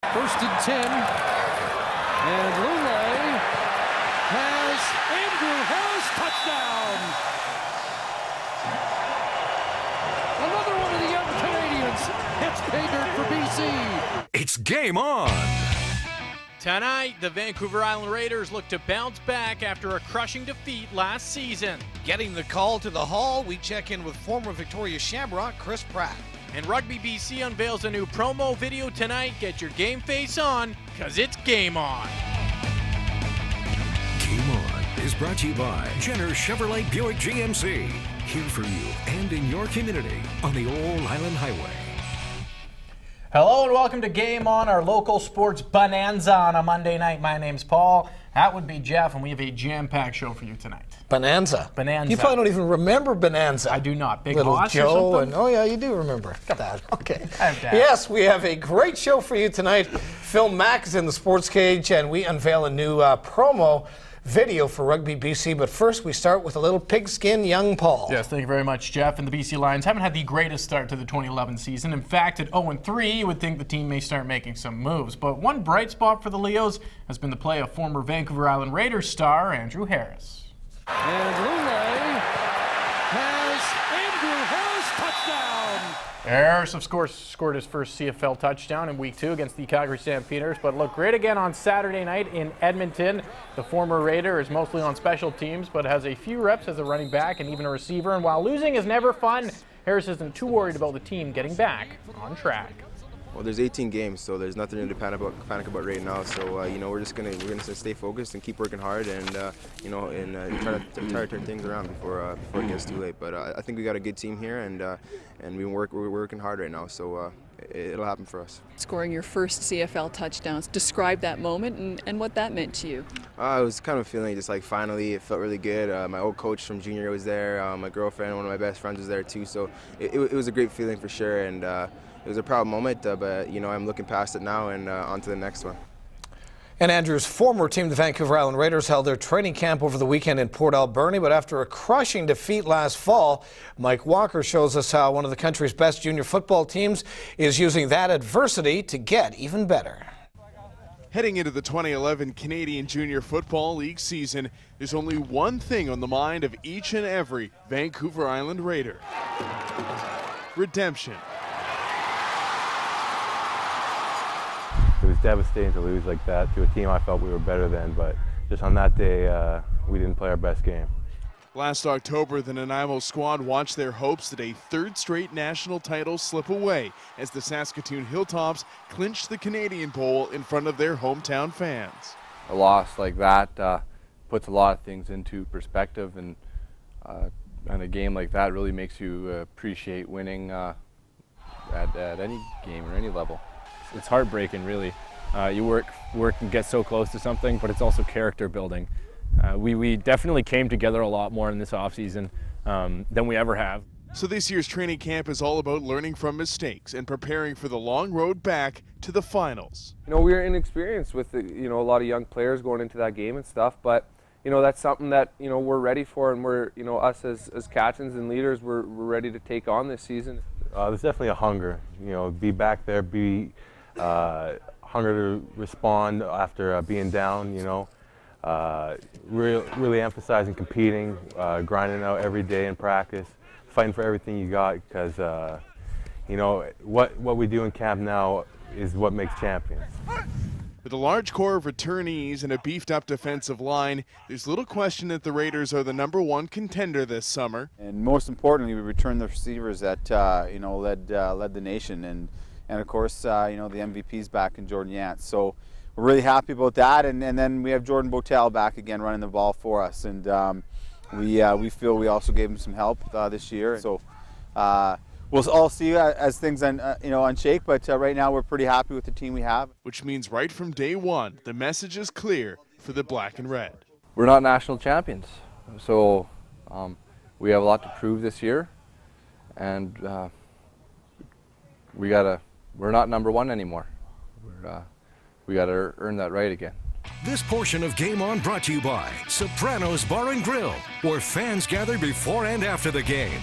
First and 10. And Lule has Andrew Harris, touchdown! Another one of the young Canadians hits pay dirt for BC. It's game on. Tonight, the Vancouver Island Raiders look to bounce back after a crushing defeat last season. Getting the call to the Hall, we check in with former Victoria Shamrock Chris Pratt. And Rugby BC unveils a new promo video tonight. Get your game face on, because it's game on. Game On is brought to you by Jenner Chevrolet Buick GMC. Here for you and in your community on the Old Island Highway. Hello and welcome to Game On, our local sports bonanza on a Monday night. My name's Paul. That would be Jeff, and we have a jam-packed show for you tonight. Bonanza. Bonanza. You probably don't even remember Bonanza. I do not. Big Little Hoss Joe or and oh yeah, you do remember that. Okay. I have that. Yes, we have a great show for you tonight. Phil Mack is in the Sports Cage, and we unveil a new promo video for Rugby BC. But first, we start with a little pigskin young Paul. Yes, thank you very much, Jeff. And the BC Lions haven't had the greatest start to the 2011 season. In fact, at 0-3, you would think the team may start making some moves. But one bright spot for the Leos has been the play of former Vancouver Island Raiders star Andrew Harris. And Lule has Andrew Harris, touchdown! Harris, of course, scored his first CFL touchdown in Week 2 against the Calgary Stampeders, but looked great again on Saturday night in Edmonton. The former Raider is mostly on special teams, but has a few reps as a running back and even a receiver. And while losing is never fun, Harris isn't too worried about the team getting back on track. Well, there's 18 games, so there's nothing to panic about right now. So we're gonna stay focused and keep working hard, and try to turn things around before it gets too late. But I think we got a good team here, and we're working hard right now. So it'll happen for us. Scoring your first CFL touchdowns. Describe that moment and what that meant to you. I was kind of feeling just like finally it felt really good. My old coach from junior was there. My girlfriend, one of my best friends, was there too. So it was a great feeling for sure, and it was a proud moment, but I'm looking past it now and on to the next one. And Andrew's former team, the Vancouver Island Raiders, held their training camp over the weekend in Port Alberni, but after a crushing defeat last fall, Mike Walker shows us how one of the country's best junior football teams is using that adversity to get even better. Heading into the 2011 Canadian Junior Football League season, there's only one thing on the mind of each and every Vancouver Island Raider: redemption. It was devastating to lose like that to a team I felt we were better than, but just on that day, we didn't play our best game. Last October, the Nanaimo squad watched their hopes at a third straight national title slip away as the Saskatoon Hilltops clinched the Canadian Bowl in front of their hometown fans. A loss like that puts a lot of things into perspective, and a game like that really makes you appreciate winning at any game or any level. It's heartbreaking, really. You work and get so close to something, but it's also character building. We definitely came together a lot more in this offseason than we ever have. So this year's training camp is all about learning from mistakes and preparing for the long road back to the finals. We were inexperienced with a lot of young players going into that game and stuff, but that's something that we're ready for, and we're us as captains and leaders, we're ready to take on this season. There's definitely a hunger, be back there, be hunger to respond after being down, really emphasizing competing, grinding out every day in practice, fighting for everything you got, because what we do in camp now is what makes champions. With a large core of returnees and a beefed-up defensive line, there's little question that the Raiders are the #1 contender this summer. And most importantly, we returned the receivers that led the nation, and of course the MVP's back in Jordan Yance. So we're really happy about that, and then we have Jordan Botel back again running the ball for us, and we feel we also gave him some help this year. So we'll all see as things unshake, but right now we're pretty happy with the team we have. Which means right from day one, the message is clear for the Black and Red. We're not national champions, so we have a lot to prove this year, and we're not #1 anymore. We got to earn that right again. This portion of Game On brought to you by Sopranos Bar and Grill, where fans gather before and after the game.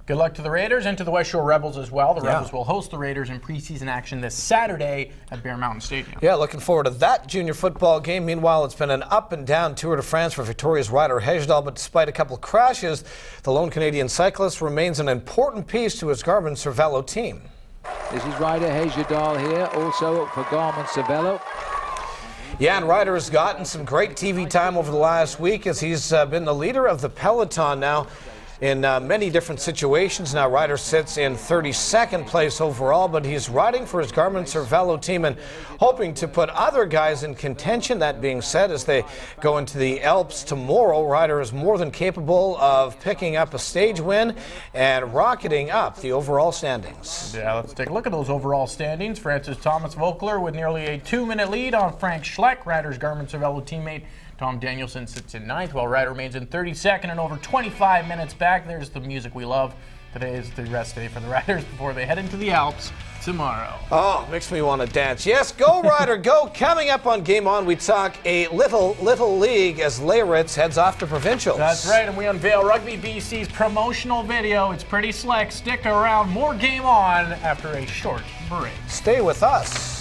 Good luck to the Raiders and to the West Shore Rebels as well. The Rebels will host the Raiders in preseason action this Saturday at Bear Mountain Stadium. Yeah, looking forward to that junior football game. Meanwhile, it's been an up-and-down Tour de France for Victoria's Ryder Hejdahl, but despite a couple crashes, the lone Canadian cyclist remains an important piece to his Garmin-Cervelo team. This is Ryder Hejdahl here, also for Garmin-Cervelo. Yeah, and Ryder has gotten some great TV time over the last week as he's been the leader of the peloton now in many different situations. Now Ryder sits in 32nd place overall, but he's riding for his Garmin-Cervelo team and hoping to put other guys in contention. That being said, as they go into the Alps tomorrow, Ryder is more than capable of picking up a stage win and rocketing up the overall standings. Yeah, let's take a look at those overall standings. Francis Thomas Vogler with nearly a 2-minute lead on Frank Schleck, Ryder's Garmin-Cervelo teammate. Tom Danielson sits in 9th, while Ryder remains in 32nd and over 25 minutes back. There's the music we love. Today is the rest day for the Riders before they head into the Alps tomorrow. Oh, makes me want to dance. Yes, go Ryder, go. Coming up on Game On, we talk a little league as Leyritz heads off to provincials. That's right, and we unveil Rugby BC's promotional video. It's pretty slick. Stick around. More Game On after a short break. Stay with us.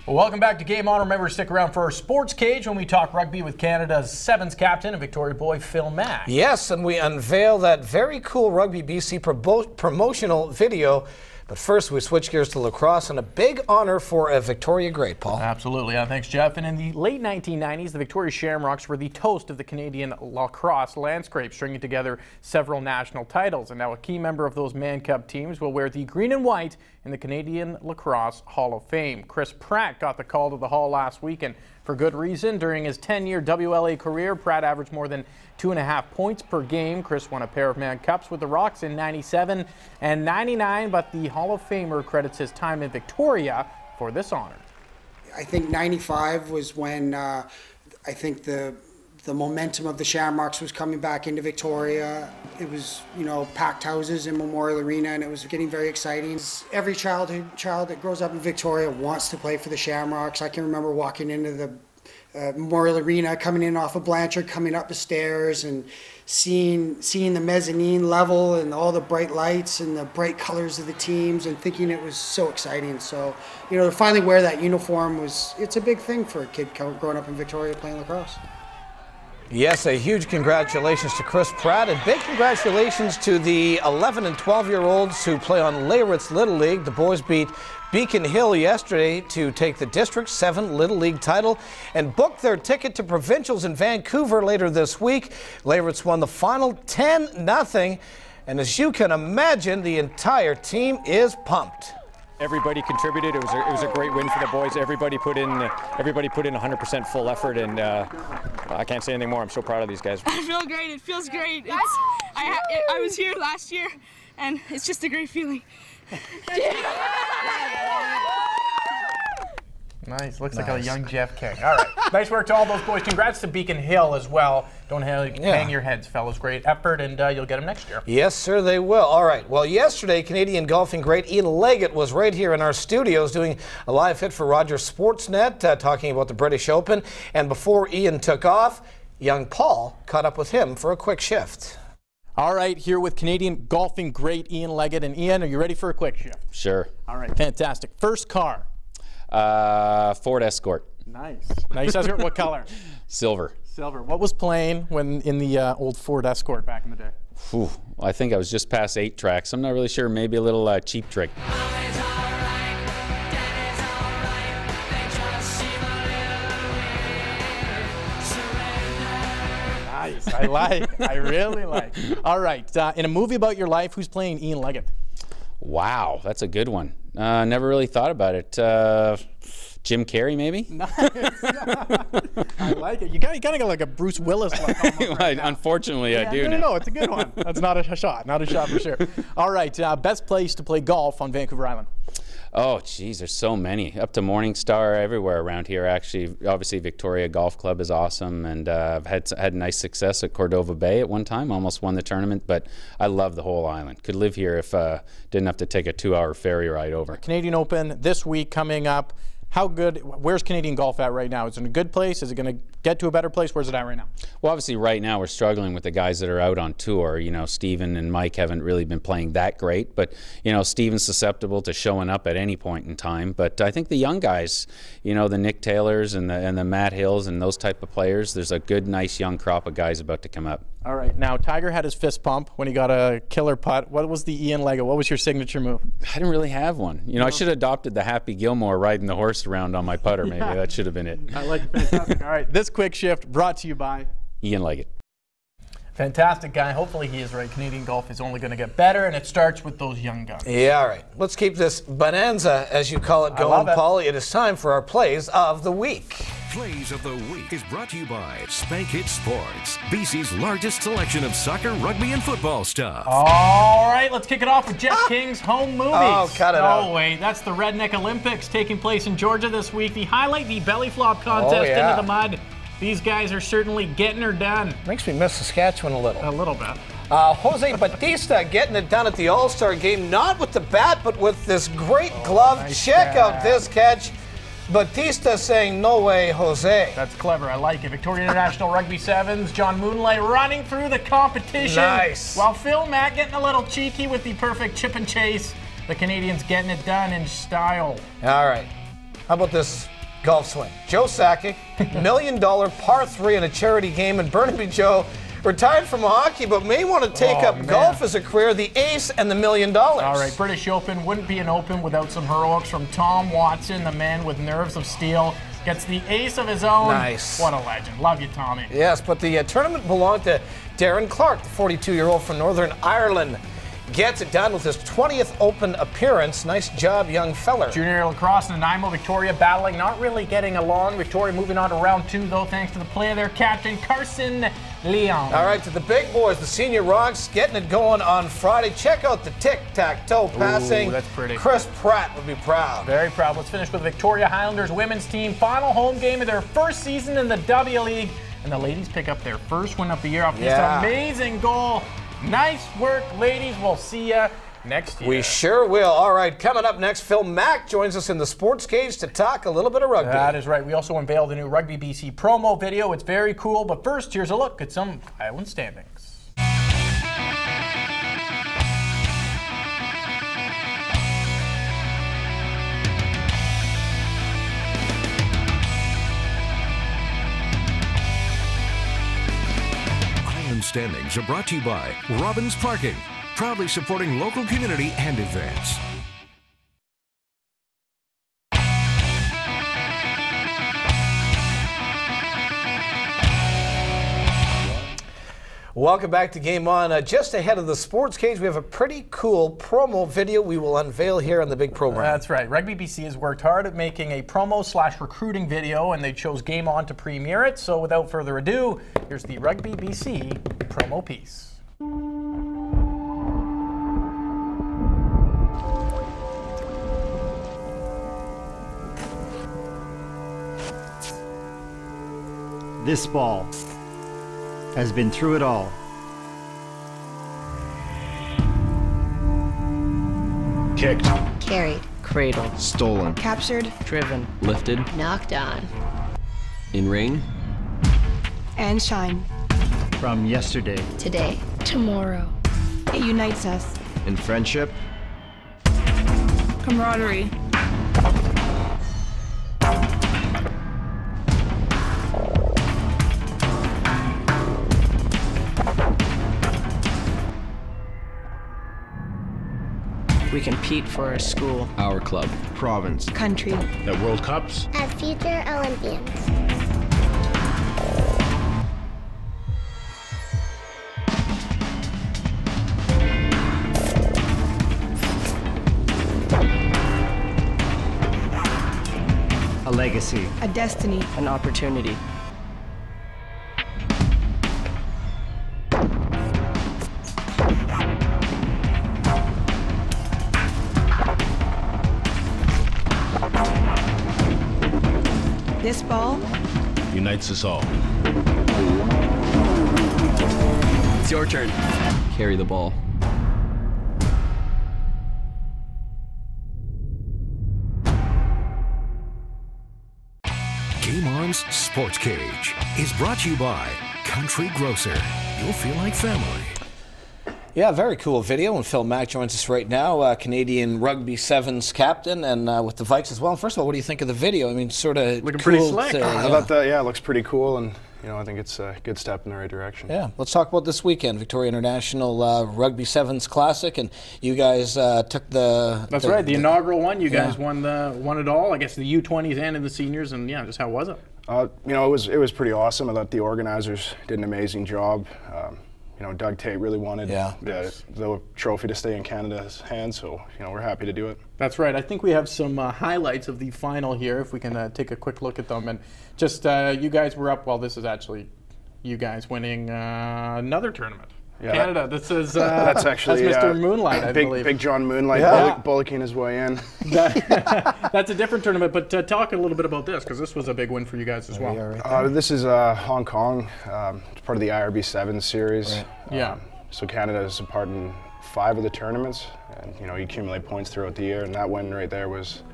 Well, welcome back to Game On. Remember to stick around for our Sports Cage when we talk rugby with Canada's Sevens captain and Victoria boy Phil Mack. Yes, and we unveil that very cool Rugby BC promotional video. But first, we switch gears to lacrosse, and a big honor for a Victoria great, Paul. Absolutely. Thanks, Jeff. And in the late 1990s, the Victoria Shamrocks were the toast of the Canadian lacrosse landscape, stringing together several national titles. And now a key member of those Man Cup teams will wear the green and white in the Canadian Lacrosse Hall of Fame. Chris Pratt got the call to the Hall last week, and for good reason. During his 10-year WLA career, Pratt averaged more than 2.5 points per game. Chris won a pair of Man Cups with the Rocks in '97 and '99, but the Hall of Famer credits his time in Victoria for this honor. I think '95 was when I think the momentum of the Shamrocks was coming back into Victoria. It was, packed houses in Memorial Arena, and it was getting very exciting. Every child that grows up in Victoria wants to play for the Shamrocks. I can remember walking into the Memorial Arena, coming in off of Blanchard, coming up the stairs, and seeing the mezzanine level and all the bright lights and the bright colors of the teams, and thinking it was so exciting. So, to finally wear that uniform it's a big thing for a kid growing up in Victoria playing lacrosse. Yes, a huge congratulations to Chris Pratt, and big congratulations to the 11 and 12-year-olds who play on Leyritz Little League. The boys beat Beacon Hill yesterday to take the District 7 Little League title and book their ticket to provincials in Vancouver later this week. Leyritz won the final 10-0, and as you can imagine, the entire team is pumped. Everybody contributed. It was a great win for the boys. Everybody put in 100% full effort, and I can't say anything more. I'm so proud of these guys. I feel great. It feels great. I was here last year, and it's just a great feeling. Nice. Looks like a young Jeff King. All right. Nice work to all those boys. Congrats to Beacon Hill as well. Don't hang your heads, fellas. Great effort, and you'll get them next year. Yes, sir, they will. All right. Well, yesterday, Canadian golfing great Ian Leggett was right here in our studios doing a live hit for Rogers Sportsnet, talking about the British Open. And before Ian took off, young Paul caught up with him for a quick shift. All right, here with Canadian golfing great Ian Leggett. And Ian, are you ready for a quick shift? Sure. All right, fantastic. First car. Ford Escort. Nice. Nice Escort. What color? Silver. Silver. What was playing when in the old Ford Escort back in the day? Whew, I think I was just past 8 tracks. I'm not really sure. Maybe a little Cheap Trick. Nice. I really like. All right. In a movie about your life, who's playing Ian Leggett? Wow, that's a good one. Never really thought about it. Jim Carrey, maybe? Nice. I like it. You kind of got like a Bruce Willis look. Right Unfortunately, I do. No, it's a good one. That's not a shot. Not a shot for sure. All right. Best place to play golf on Vancouver Island? Oh, geez, there's so many. Up to Morningstar, everywhere around here, actually. Obviously, Victoria Golf Club is awesome, and I've had nice success at Cordova Bay at one time. Almost won the tournament, but I love the whole island. Could live here if didn't have to take a 2-hour ferry ride over. Canadian Open this week coming up. how good, where's Canadian golf at right now? Is it in a good place? Is it going to get to a better place? Where's it at right now? Well, obviously right now we're struggling with the guys that are out on tour. You know, Steven and Mike haven't really been playing that great, but, you know, Steven's susceptible to showing up at any point in time. But I think the young guys, you know, the Nick Taylors and the Matt Hills and those type of players, there's a good, nice young crop of guys about to come up. All right. Now, Tiger had his fist pump when he got a killer putt. What was the Ian Leggett? What was your signature move? I didn't really have one. You know, I should have adopted the Happy Gilmore riding the horse around on my putter, maybe. Yeah. That should have been it. I like it. Fantastic. All right. This quick shift brought to you by Ian Leggett. Fantastic guy. Hopefully he is right. Canadian golf is only going to get better, and it starts with those young guns. Yeah, all right. Let's keep this bonanza, as you call it, going, Paul. It is time for our Plays of the Week. Plays of the Week is brought to you by Spank It Sports, BC's largest selection of soccer, rugby, and football stuff. All right, let's kick it off with Jeff King's home movies. Oh, cut it out. Oh, wait, that's the Redneck Olympics taking place in Georgia this week. The highlight, the belly flop contest into the mud. These guys are certainly getting her done. Makes me miss Saskatchewan a little. A little bit. Jose Batista getting it done at the All-Star game, not with the bat, but with this great glove. Nice Check out this catch. Batista saying, no way, Jose. That's clever. I like it. Victoria International Rugby Sevens, John Moonlight running through the competition. Nice. While Phil Mack getting a little cheeky with the perfect chip and chase. The Canadians getting it done in style. All right. How about this golf swing? Joe Sakic, $1 million par 3 in a charity game, and Burnaby Joe retired from hockey, but may want to take up golf as a career, the ace and the $1 million. All right, British Open wouldn't be an Open without some heroics from Tom Watson, the man with nerves of steel. Gets the ace of his own. Nice. What a legend. Love you, Tommy. Yes, but the tournament belonged to Darren Clark, the 42-year-old from Northern Ireland. Gets it done with his 20th Open appearance. Nice job, young feller. Junior lacrosse, Nanaimo, Victoria battling, not really getting along. Victoria moving on to round 2, though, thanks to the play of their captain, Carson Leon. All right, to the big boys, the Senior Rocks getting it going on Friday. Check out the tic-tac-toe passing. Ooh, that's pretty. Chris Pratt would be proud. Very proud. Let's finish with Victoria Highlanders women's team. Final home game of their first season in the W League. And the ladies pick up their first win of the year off this amazing goal. Nice work, ladies. We'll see you next year. We sure will. All right, coming up next, Phil Mack joins us in the Sports Cage to talk a little bit of rugby. That is right. We also unveiled the new Rugby BC promo video. It's very cool. But first, here's a look at some Island standings. Standings are brought to you by Robbins Parking, proudly supporting local community and events. Welcome back to Game On. Just ahead of the Sports Cage, we have a pretty cool promo video we will unveil here on the big program. That's right. Rugby BC has worked hard at making a promo/recruiting video, and they chose Game On to premiere it. So without further ado, here's the Rugby BC promo piece. This ball has been through it all. Kicked. Carried. Cradled. Stolen. Captured. Driven. Lifted. Knocked on. In rain. And shine. From yesterday. Today. Tomorrow. It unites us. In friendship. Camaraderie. We compete for our school, our club, province, country, at World Cups, as future Olympians. A legacy, a destiny, an opportunity. This ball unites us all. It's your turn. Carry the ball. Sports Cage is brought to you by Country Grocer. You'll feel like family. Yeah, very cool video, and Phil Mack joins us right now, Canadian Rugby Sevens captain, and with the Vikes as well. First of all, what do you think of the video? I mean, sort of looking cool pretty slick. I thought that, yeah, it looks pretty cool, and I think it's a good step in the right direction. Yeah, let's talk about this weekend, Victoria International Rugby Sevens Classic, and you guys took the. That's right, the inaugural one. You guys won it all. I guess the U20s and in the seniors, and yeah, just how was it? It was pretty awesome. I thought the organizers did an amazing job. Doug Tate really wanted the trophy to stay in Canada's hands, so we're happy to do it. That's right. I think we have some highlights of the final here, if we can take a quick look at them. And just you guys were up. Well, this is actually you guys winning another tournament. Yeah, Canada. This is that's Mr. Moonlight, I believe. Big John Moonlight bullocking his way in. That's a different tournament, but talk a little bit about this, because this was a big win for you guys as well. This is Hong Kong. It's part of the IRB Sevens series. Right. Yeah. So Canada is a part in 5 of the tournaments, and you accumulate points throughout the year, and that win right there was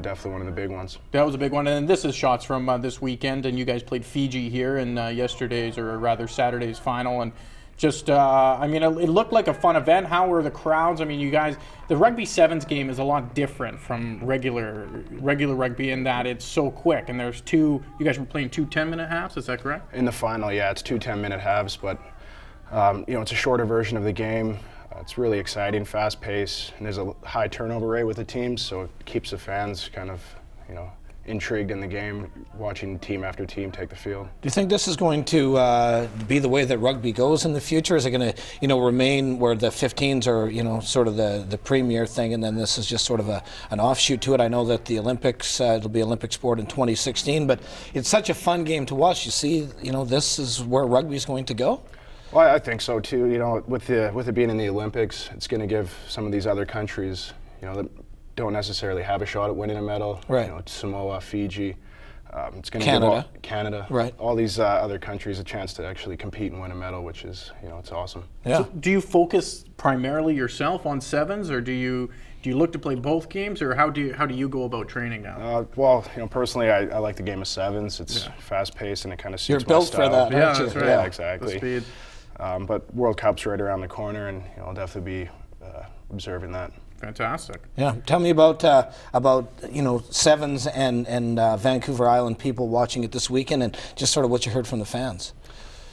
definitely one of the big ones. That was a big one, and this is shots from this weekend, and you guys played Fiji here in yesterday's, or rather Saturday's final, and just, it looked like a fun event. How were the crowds? I mean, you guys, the Rugby Sevens game is a lot different from regular rugby in that it's so quick, and there's you guys were playing 2 10-minute halves, is that correct? In the final, yeah, it's 2 10-minute halves, but, it's a shorter version of the game. It's really exciting, fast pace, and there's a high turnover rate with the teams, so it keeps the fans kind of, intrigued in the game, watching team after team take the field. Do you think this is going to be the way that rugby goes in the future? Is it going to, remain where the 15s are, sort of the premier thing, and then this is just sort of an offshoot to it? I know that the Olympics, it'll be Olympic sport in 2016, but it's such a fun game to watch. You see, this is where rugby is going to go. Well, I think so too. With it being in the Olympics, it's going to give some of these other countries, that don't necessarily have a shot at winning a medal. Right. Samoa, Fiji. It's going to give Canada, right, all these other countries a chance to actually compete and win a medal, which is, it's awesome. Yeah. So do you focus primarily yourself on sevens, or do you look to play both games, or how do you go about training now? Well, personally, I like the game of sevens. It's fast paced and it kind of suits You're built my style. for that, aren't you? That's right. Yeah, exactly. The speed. But World Cup's right around the corner, and I'll definitely be observing that. Fantastic. Yeah. Tell me about sevens and Vancouver Island people watching it this weekend, and just sort of what you heard from the fans.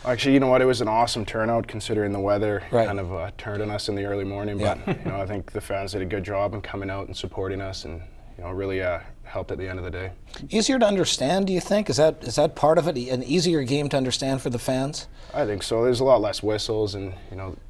Actually, you know what? It was an awesome turnout considering the weather kind of turned on us in the early morning. But I think the fans did a good job in coming out and supporting us, and really helped at the end of the day. Easier to understand, do you think? Is that part of it? An easier game to understand for the fans? I think so. There's a lot less whistles, and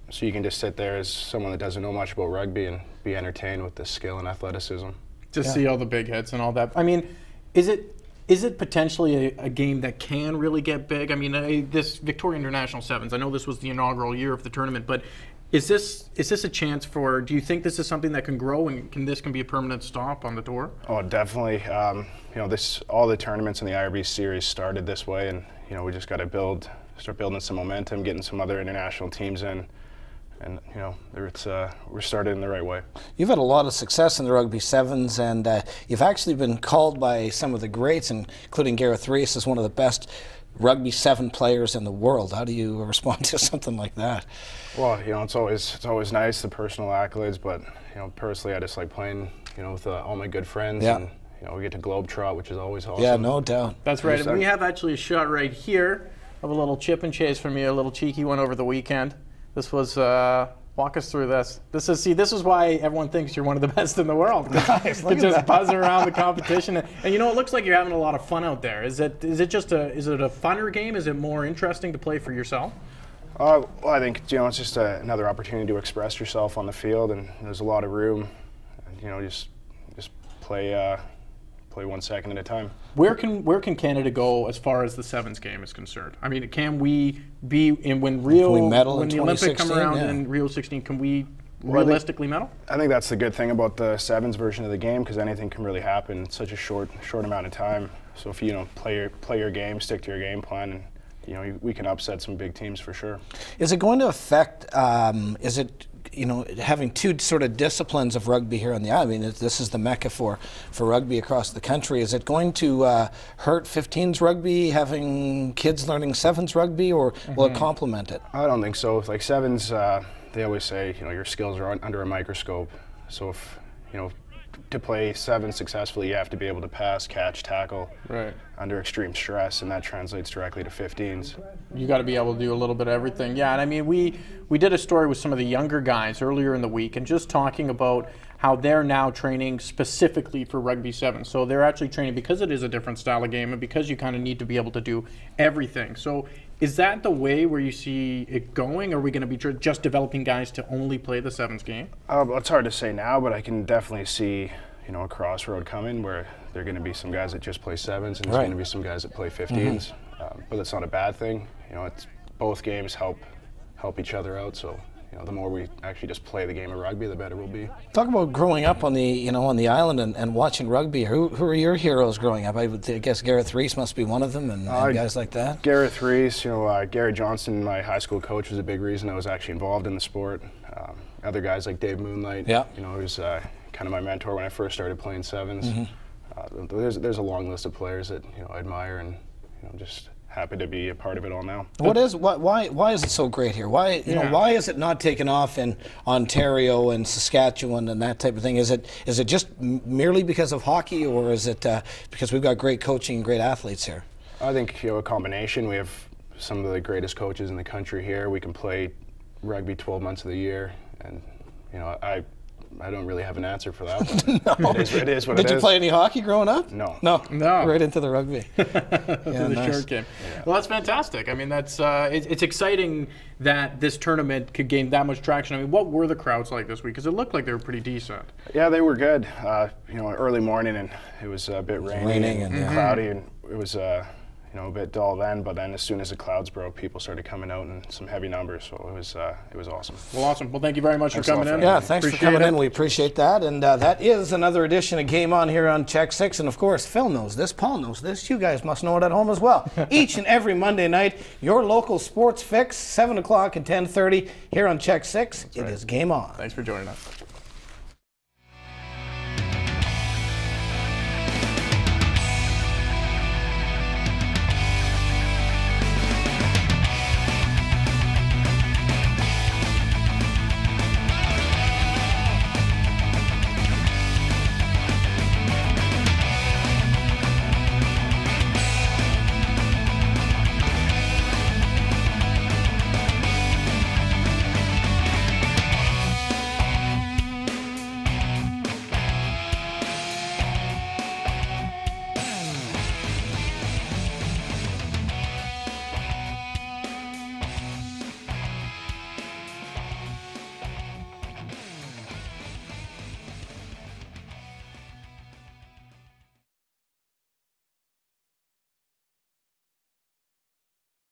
so you can just sit there as someone that doesn't know much about rugby and be entertained with the skill and athleticism. Just see all the big hits and all that. I mean, is it potentially a game that can really get big? I mean, this Victoria International Sevens, I know this was the inaugural year of the tournament, but is this a chance for, do you think this is something that can grow, and this can be a permanent stop on the tour? Oh, definitely. All the tournaments in the IRB series started this way, and we just got to start building some momentum, getting some other international teams in. And we're started in the right way. You've had a lot of success in the Rugby Sevens, and you've actually been called by some of the greats, including Gareth Rees, as one of the best Rugby 7 players in the world. How do you respond to something like that? Well, it's always nice, the personal accolades, but personally, I just like playing with all my good friends, and we get to globetrot, which is always awesome. Yeah, no doubt. That's right. And we have actually a shot right here of a little chip and chase from you, a little cheeky one over the weekend. This was, walk us through this. This is why everyone thinks you're one of the best in the world. Nice, you just buzz around the competition. And it looks like you're having a lot of fun out there. Is it a funner game? Is it more interesting to play for yourself? Well, I think, it's just another opportunity to express yourself on the field, and there's a lot of room. Just play 1 second at a time. Where can Canada go as far as the sevens game is concerned? I mean, can we be when the Olympics come around in Rio 16? Can we realistically medal? I think that's the good thing about the sevens version of the game, because anything can really happen in such a short amount of time. So if you play your game, stick to your game plan, and we can upset some big teams for sure. Is it going to affect? Is it having two sort of disciplines of rugby here on the island. I mean, this is the mecca for rugby across the country. Is it going to hurt 15s rugby, having kids learning 7s rugby, or will it complement it? I don't think so. Like 7s, they always say, your skills are under a microscope. So if, to play 7 successfully, you have to be able to pass, catch, tackle under extreme stress, and that translates directly to 15s. You got to be able to do a little bit of everything. Yeah, and I mean, we did a story with some of the younger guys earlier in the week, and just talking about how they're now training specifically for Rugby 7. So they're actually training because it is a different style of game and because you kind of need to be able to do everything. So is that the way where you see it going? Are we going to be just developing guys to only play the 7s game? It's hard to say now, but I can definitely see, a crossroad coming where there are going to be some guys that just play 7s and there's going to be some guys that play 15s. But that's not a bad thing. It's both games help each other out. So the more we actually just play the game of rugby, the better we'll be. Talk about growing up on the on the island and watching rugby. Who are your heroes growing up? I guess Gareth Rees must be one of them, and guys like that. Gareth Rees, Gary Johnson, my high school coach, was a big reason I was actually involved in the sport. Other guys like Dave Moonlight, he was kind of my mentor when I first started playing 7s. There's a long list of players that I admire, and just happy to be a part of it all now. Why is it so great here? Why why is it not taken off in Ontario and Saskatchewan and that type of thing? Is it just merely because of hockey, or is it because we've got great coaching and great athletes here? I think a combination. We have some of the greatest coaches in the country here. We can play rugby 12 months of the year, and I don't really have an answer for that. No. It is what it is. Did you play any hockey growing up? No. Right into the rugby. Short game. Yeah. Well, that's fantastic. I mean, that's it's exciting that this tournament could gain that much traction. I mean, what were the crowds like this week? Because it looked like they were pretty decent. Yeah, they were good. Early morning, and it was a bit raining and cloudy, and it was a bit dull then, but then as soon as the clouds broke, people started coming out in some heavy numbers, so it was awesome. Well, awesome. Well, thank you very much for coming in. Yeah, thanks for coming in. We appreciate that. And that is another edition of Game On here on Check 6. And of course, Phil knows this, Paul knows this. You guys must know it at home as well. Each and every Monday night, your local sports fix, 7 o'clock and 10:30 here on Check 6. It is Game On. Thanks for joining us.